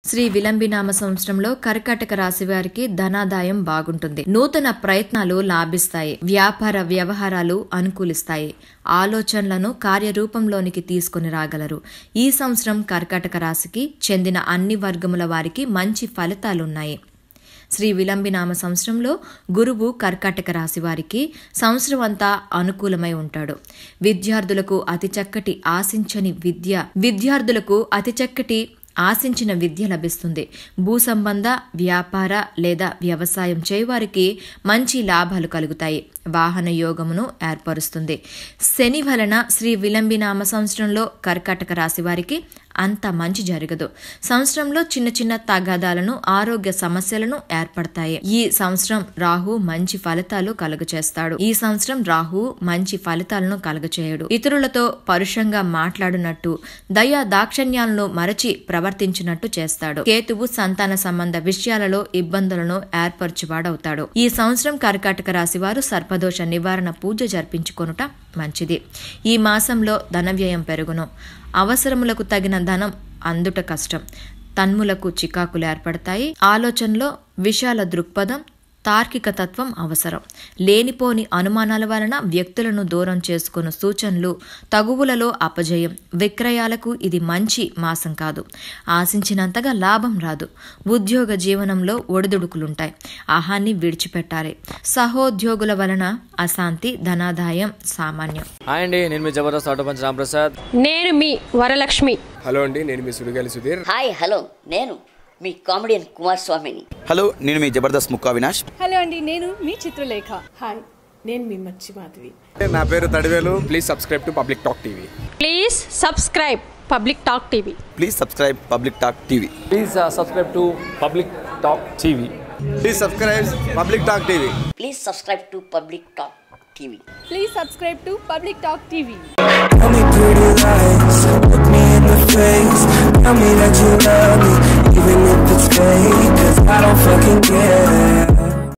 శ్రీ విలంబినామ సంవత్సరంలో కర్కాటక రాశి వారికి ధనాదాయం బాగుంటుంది. నూతన ప్రయత్నాలు లాభిస్తాయి. వ్యాపార వ్యవహారాలు అనుకూలిస్తాయి. ఆలోచనలను కార్యరూపంలోనికి తీసుకుని రాగలరు. ఈ సంవత్సరం కర్కాటక రాశికి చెందిన అన్ని వర్గముల వారికి మంచి ఫలితాలున్నాయి. శ్రీ విలంబినామ సంవత్సరంలో గురువు కర్కాటక రాశి వారికి సంవత్సరం అంతా అనుకూలమై ఉంటాడు. విద్యార్థులకు అతి చక్కటి ఆశించిన విద్య లభిస్తుంది. భూ సంబంధ వ్యాపార లేదా వ్యవసాయం చేయవారికి మంచి లాభాలు కలుగుతాయి. వాహన యోగమును ఏర్పరుస్తుంది. శని వలన శ్రీ విలంబినామ సంవత్సరంలో కర్కాటక రాశి వారికి అంత మంచి జరగదు. సంవత్సరంలో చిన్న చిన్న తగాదాలను, ఆరోగ్య సమస్యలను ఏర్పడతాయి. ఈ సంవత్సరం రాహు మంచి ఫలితాలు కలుగచేయడు. ఇతరులతో పరుషంగా మాట్లాడినట్టు, దయా దాక్షణ్యాలను మరచి ప్రవర్తించినట్టు చేస్తాడు. కేతువు సంతాన సంబంధ విషయాలలో ఇబ్బందులను ఏర్పరచువాడవుతాడు. ఈ సంవత్సరం కర్కాటక రాశి వారు సర్పదోష నివారణ పూజ జరిపించుకొనుట మంచిది. ఈ మాసంలో ధన వ్యయం పెరుగును. అవసరములకు తగిన ధనం అందుట కష్టం. తన్ములకు చికాకులు ఏర్పడతాయి. ఆలోచనలో విశాల దృక్పథం, తార్కిక తత్వం అవసరం. లేనిపోని అనుమానాల వలన వ్యక్తులను దూరం చేసుకున్న సూచనలు, తగువులలో అపజయం. విక్రయాలకు ఇది మంచి మాసం కాదు. ఆశించినంతగా లాభం రాదు. ఉద్యోగ జీవనంలో ఒడిదుడుకులుంటాయి. ఆహాన్ని విడిచిపెట్టాలి. సహోద్యోగుల వలన అశాంతి, ధనాదాయం సామాన్యం. హాయ్ అండి, నేను మీ జబర్దస్త్ ఆటో పంచ్ రాంప్రసాద్. నేను మీ వరలక్ష్మి. హలో అండి, నేను మీ సుడిగాలి సుధీర్. హాయ్ హలో, నేను మీ కామెడియన్ కుమార్ స్వామిని. హలో, నేను మీ జబర్దస్త్ ముక్కా వినాష్. హలో అండి, నేను మీ చిత్రలేఖ. హాయ్, నేను మీ మచ్చి మాధవి. నా పేరు Thadivelu. Please subscribe to public talk TV. Please subscribe public talk TV. Please subscribe public talk TV. Please subscribe to public talk TV. Please subscribe public talk TV. Please subscribe to public talk TV. Please subscribe to public talk TV. Tell me pretty lies, look me in the face. Tell me that you love me, even if it's fake, 'cause I don't fucking care.